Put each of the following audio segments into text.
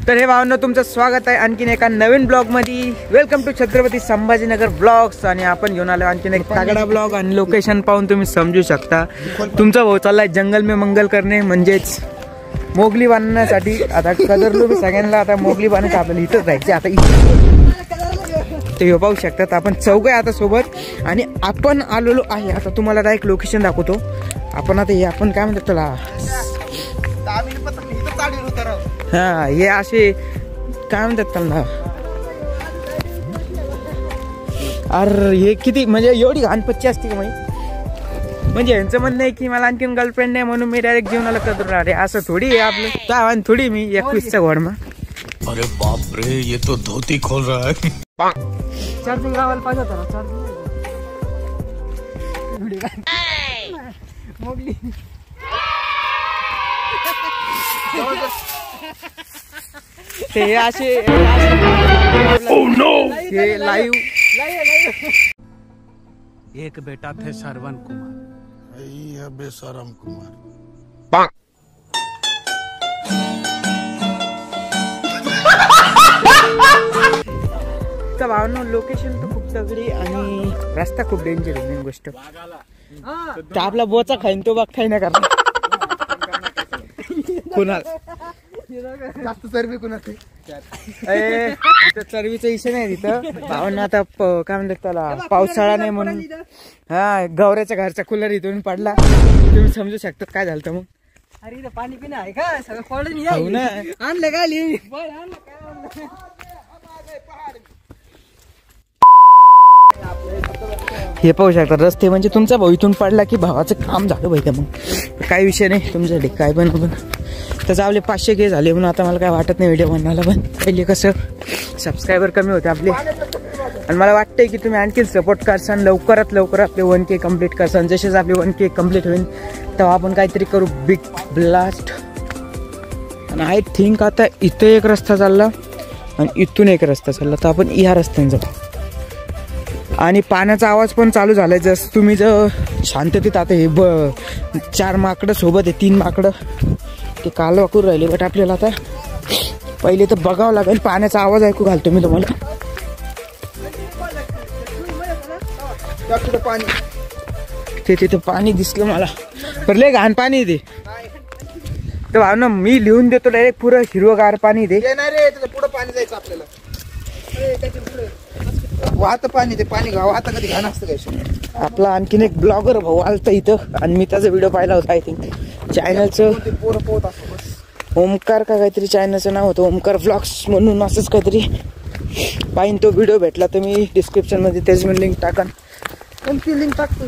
तर हे भावांनो तुमचं स्वागत आहे आणखीन एका नवीन ब्लॉग मध्ये। Welcome to Chhatrapati Sambhajinagar blogs. आणि आपण घेऊन आलो आणखीन एक तगडा ब्लॉग आणि लोकेशन पाहून तुम्ही समजू शकता तुमचा भाऊ चाललाय जंगल में मंगल करणे म्हणजेच मोगली बांधण्यासाठी। आता कदरलो मी सगळ्यांना आता मोगली बांधण्याचं आपल्याला इथंच जायचं आता ते पाहू शकतात आपण चौघे आता सोबत आणि आपण आलेलो आहे। आता तुम्हाला डायरेक्ट लोकेशन दाखवतो आपण। आता हे आपण काय म्हणतात त्याला हा हे असे काय म्हणतात त्यांना अरे हे किती म्हणजे एवढी घाणपच्ची असते का म्हणजे यांचं म्हणणं आहे की मला आणखीन गर्लफ्रेंड नाही म्हणून मी डायरेक्ट जेवणाला कदर राहते असं थोडी आहे आपलं तर थोडी मी 21चा घोडमा। अरे बाप रे ये तो धोती खोल रहा है। चार्जिंग लावायला पाहिजे होता ना चार्जिंग मोगली ते असे ओह नो हे लाईव्ह एक बेटा थे श्रवण कुमार है बेशरम कुमार। तर भावनो लोकेशन तर खूप तगडी आणि रस्ता खूप डेंजर आहे। मेन गोष्ट तर आपला बोचा खाईन तो बाग खाई ना करणार कुणाल जास्त चरबी कुणाची तिथं चरबीचा इशे नाही तिथं भावना। आता काय म्हणतात त्याला पावसाळा नाही म्हणून हा गौऱ्याच्या घरचा कूलर इथून पडला तुम्ही समजू शकतात काय झालं मग। अरे इथं पाणी पिणं आहे का सगळं पडून आणलं का हे पाहू शकता रस्ते म्हणजे तुमचा भाऊ इथून पडला की भावाचं काम झालं पाहिजे मग काही विषय नाही तुमच्यासाठी काय पण त्याचं आपले 500K झाले म्हणून आता मला काय वाटत नाही व्हिडिओ बनवायला। पण पहिले कसं सबस्क्रायबर कमी होते आपले आणि मला वाटतंय की तुम्ही आणखी सपोर्ट करसान लवकरात लवकर आपले 1K कम्प्लीट करसान। जसेच आपले 1K कम्प्लीट होईल तेव्हा आपण काहीतरी करू बिग ब्लास्ट। आणि आय थिंक आता इथं एक रस्ता चालला आणि इथून एक रस्ता चालला तर आपण ह्या रस्त्याने जाऊ। आणि पाण्याचा आवाज पण चालू झालाय जसं तुम्ही जर शांततेत आता हे 4 माकडं सोबत आहे 3 माकडं ते कालवा करून राहिले। बट आपल्याला आता पहिले तर बघावं लागेल पाण्याचा आवाज ऐकू घालतो मी तुम्हाला। ते तिथं पाणी दिसलं मला पर लय घाण पाणी ते तर भाव ना मी लिहून देतो डायरेक्ट पुरं हिरवगार पाणी दे पुढं पाणी जायचं आपल्याला वाहत पाणी ते पाणी वाहत कधी घाण असतं काय। आपला आणखीन एक ब्लॉगर भाऊ आलता इथं आणि मी त्याचा व्हिडिओ पाहिला होता। आय थिंक चॅनलचं ओमकार का काहीतरी चॅनलचं नाव होतं ओमकार व्लॉग्स म्हणून असंच काहीतरी पाहिन तो व्हिडिओ भेटला तर मी डिस्क्रिप्शन मध्ये त्याची मी लिंक टाकन कोणती लिंक टाकतो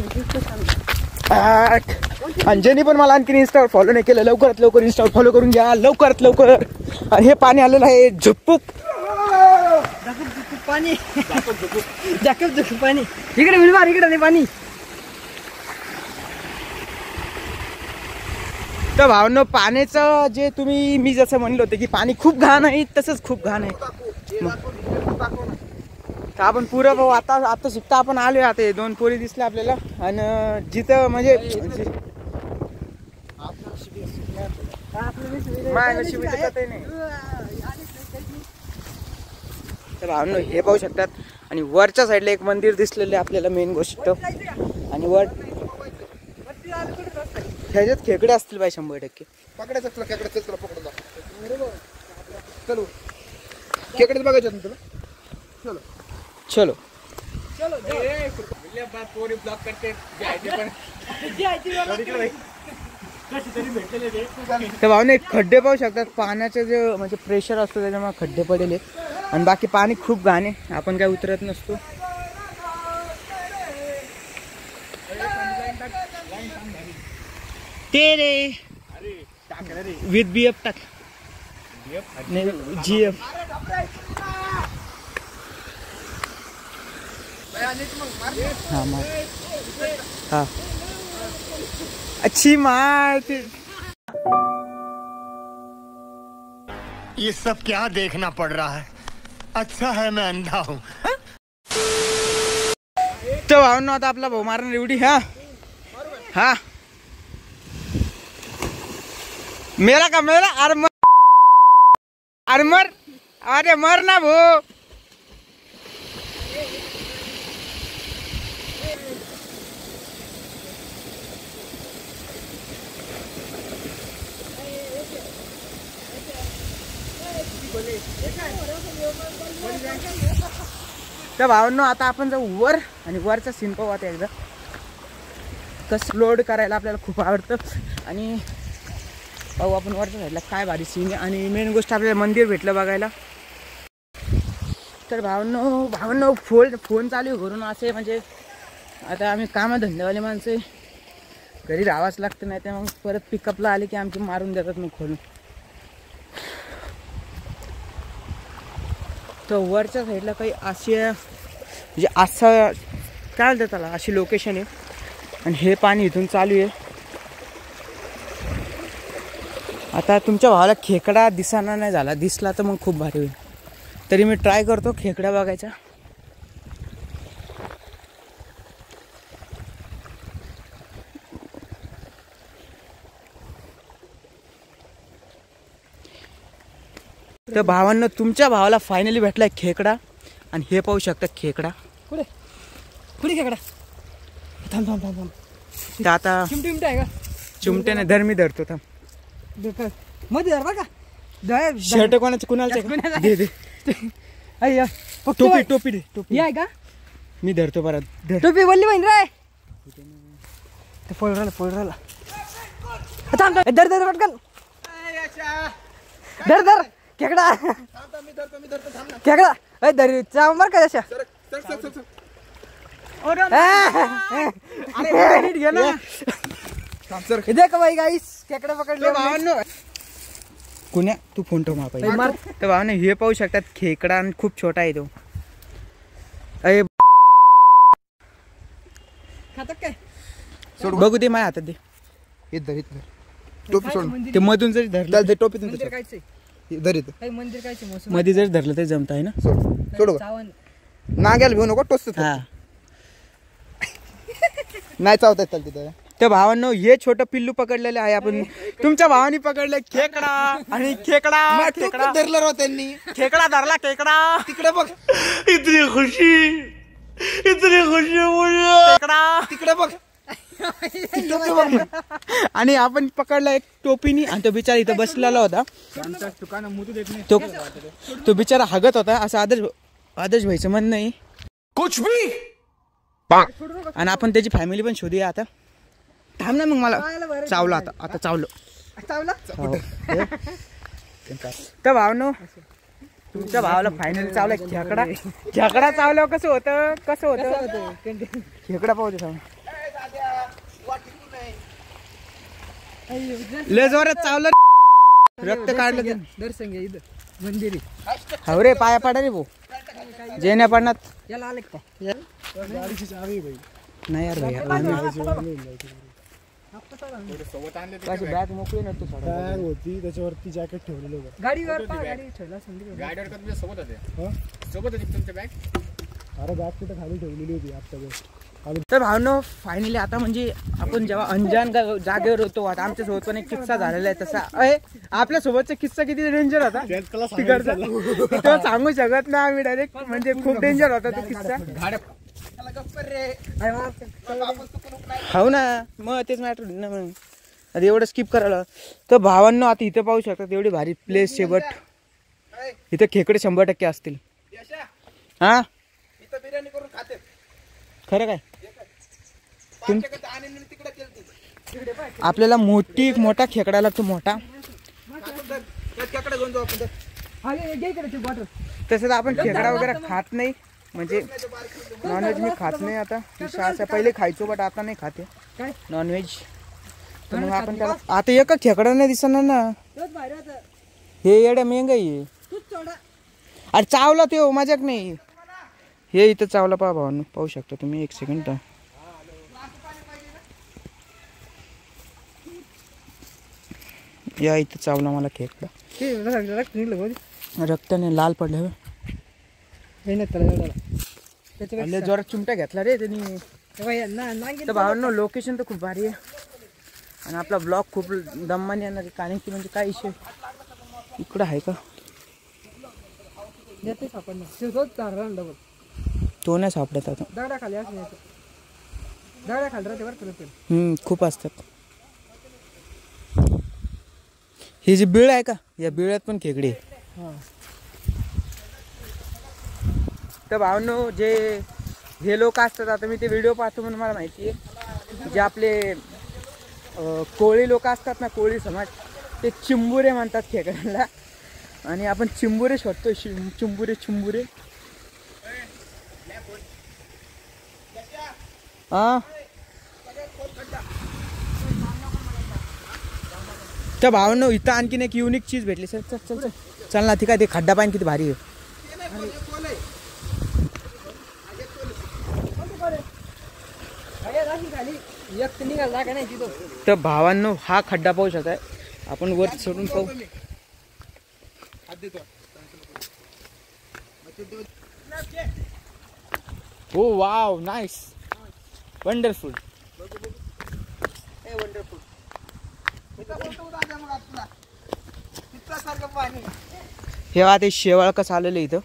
अंजनी पण मला आणखीन इंस्टावर फॉलो नाही केलं लवकरात लवकर इंस्टावर फॉलो करून घ्या लवकरात लवकर। आणि हे पाणी आलेलं आहे झुपूक पाणी झुपूक पाणी इकडे मिळवा इकडे नाही पाणी। तर भावनो पाण्याचं जे तुम्ही मी जसं म्हणलं होतं की पाणी खूप घाण आहे तसंच खूप घाण आहे तर आपण पुरं भाऊ आता सुद्धा आपण आलोय आता 2 पोरी दिसल्या आपल्याला आणि जिथं म्हणजे तर भावनो हे पाहू शकतात आणि वरच्या साईडला एक मंदिर दिसलेलं आहे आपल्याला मेन गोष्ट। आणि वर ह्याच्यात खेकडे असतील बाय 100% पकडायचं तुला खेकडे तुला पकडून चलो खेकडे बघायचं तुला चलो चलो तर भावने खड्डे पाहू शकतात पाण्याचं जे म्हणजे प्रेशर असतो त्याच्यामुळे खड्डे पडेले आणि बाकी पाणी खूप घाण आहे आपण काय उतरत नसतो। ते रे विथ BF टाक नाही GF हाँ मार हाँ अच्छी मार। ये सब क्या देखना पड़ रहा है। अच्छा है मैं अंधा हूँ। तो भावना आता आपला भाऊ मारणार एवढी हा हा मेरा का मेरा अरे अरे मर ना भाऊ. तर भावांनो आता आपण जाऊ वर आणि वरचा सीन पाहू आता एकदा. कसं लोड करायला आपल्याला खूप आवडतं आणि पाहू आपण वरच्या साईडला काय भारी सीन आहे. आणि मेन गोष्ट आपल्याला मंदिर भेटलं बघायला. तर भावांनो फोन चालू करून असे म्हणजे आता आम्ही कामधंदेवाले माणसं घरी राहावंच लागतं, नाही तर मग परत पिकअपला आले की आमची मारून देतात मग खोलून. तर वरच्या साईडला काही असे म्हणजे असं काय म्हणतात त्याला अशी लोकेशन आहे आणि हे पाणी इथून चालू आहे. आता तुमच्या भावाला खेकडा दिसाना नाही झाला, दिसला तर मग खूप भारी होईल. तरी मी ट्राय करतो खेकडा बघायचा. तर भावांना तुमच्या भावाला फायनली भेटलाय खेकडा आणि हे पाहू शकता खेकडा. कुठे कुठे खेकडा? थांब थांब थांब थांब. तर आता चिमटे आहे का? चिमट्याने धर, मी धरतो थांब. मध्ये धर बघा. शर्ट कोणाचं कुणाला दे दे. अय्या टोपी टोपी दे. टोपी आहे का? मी धरतो परत. धर. टोपी बोलली बहीण रे. पळ राहिला. थांब धर धर पटकन. धर खेकडा. खेकडा अय धर चाव मार का जशा. अरे नीट घे ना. देख भाई गाईस खेकडा पकडले भावांनो. कुण्या तू फोन ठेव मार. तर भावाने हे पाहू शकतात खेकडा आणि खूप छोटा आहे तो. अरे खातात काय? बघू दे माझ्या हातात दे. इधर टोपी सोड. ते मधून जरी धरलं ते टोपी मंदिर कायचे मध्ये जरी धरलं तरी जमत आहे ना. सोड नाग्याला घेऊ नको टोचत. हा नाही चावता येत तिथं. त्या भावांनो हे छोटं पिल्लू पकडलेलं आहे आपण. तुमच्या भावानी पकडलं खेकडा आणि खेकडा धरलं राव त्यांनी. खेकडा धरला खेकडा. तिकडे बघ. इतनी खुशी खेकडा तिकडे बघ. आणि आपण पकडला एक टोपीनी आणि तो बिचारा इथं बसलेला होता. तो बिचारा हगत होता असं आदर्श व्हायचं म्हण नाही कुछ भी. आणि आपण त्याची फॅमिली पण शोधूया आता. थांब ना मग मला चावलं आता चावलं. हो. तर भावनो तुमच्या भावाला फायनली चावला खेकडा चावल्यावर कसं होतं खेकडा पाहू दे. लय जोरात चावलं रक्त काढलं. दर्शन घ्या इथं मंदिर हो रे पाया पाडा रे भाऊ. जेण्या पडणार याला आले का? नाही यार भैया बॅग मोकळी नव्हती. बॅग होती त्याच्यावरती जॅकेट ठेवलेलं होतं. गाडीवर गाडी ठेवला अरे बॅग कुठे खाली ठेवलेली होती आता गोष्ट. तर भावनो फायनली आता म्हणजे आपण जेव्हा अंजान जागेवर होतो आता आमच्या सोबत पण एक किस्सा झालेला आहे तसा. आपल्या सोबतचा किस्सा किती डेंजर होता तिकडचा सांगू शकत नाही आम्ही डायरेक्ट. म्हणजे खूप डेंजर होता तो किस्सा. हो ना मग तेच मॅटर ना मग आता एवढं स्किप करायला. तर भावांनो आता इथं पाहू शकतात एवढी भारी प्लेस आहे बट इथं खेकडे 100% असतील. हा बिर्याणी करून खाते खरं काय. आपल्याला मोठा खेकडा लागतो मोठा. तसंच आपण खेकडा वगैरे खात नाही म्हणजे नॉनव्हेज मी खात नाही आता. असं पहिले खायचो बट आता नाही खाते नॉनव्हेज. तर मग आपण त्याला आता एक खेकडा नाही दिसणार ना. हे एवढ्या मेंगाई आहे. अरे चावला ते माझ्याक नाही. हे इथं चावला पहा भावांनो पाहू शकता तुम्ही. एक सेकंड या इथं चावला मला खेकडा. रक्ताने लाल पडले. जोरात चिमटा घेतला रे त्यांनी. तर भावांनो लोकेशन तर खूप भारी आहे आणि आपला ब्लॉग खूप दम्माने येणार आहे. कारण की म्हणजे काय इशू इकडं आहे का येते सापडणार तोच चालला डबल तो नाही सापडत आता. दगडा खाली असं दगडा खाली राहते बरं तुला खूप असतात. ही जी बिळ आहे का, या बिळात पण खेकडे आहे. तर भावनो जे हे लोक असतात, आता मी ते व्हिडिओ पाहतो म्हणून मला माहिती आहे, जे आपले कोळी लोक असतात ना, कोळी समाज, ते चिंबुरे म्हणतात खेकड्याला. आणि आपण चिंबुरे शोधतो. चिंबुरे हा. त्या भावनो इथं आणखीन एक युनिक चीज भेटली. सर चल चल चल चल ना. ठीक आहे. ते खड्डा पाणी किती भारी आहे. तर भावांनो हा खड्डा पाहू शकताय आपण. वर सोडून पाहू. हो वाव नाईस वंडरफुल. हे आता शेवाळ कसं आलेलं इथं.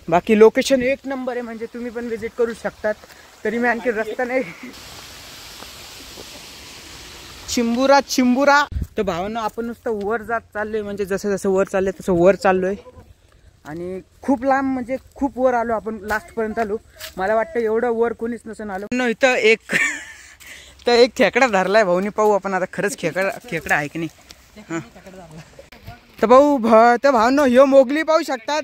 बाकी लोकेशन एक नंबर आहे, म्हणजे तुम्ही पण विजिट करू शकतात. तरी मी आणखी रस्ता नाही. चिंबुरा. तर भावांनो आपण नुसतं वर जात चाललोय, म्हणजे जसं जसं वर चाललंय तसं वर चाललोय. आणि खूप लांब, म्हणजे खूप वर आलो आपण. लास्टपर्यंत आलो. मला वाटतं एवढं वर कोणीच नसून आलो. इथं एक खेकडा धरलाय भाऊनी. पाहू आपण आता खरंच खेकडा आहे की नाही. तर भाऊ, तर भावांनो ह्यो मोगली पाहू शकतात.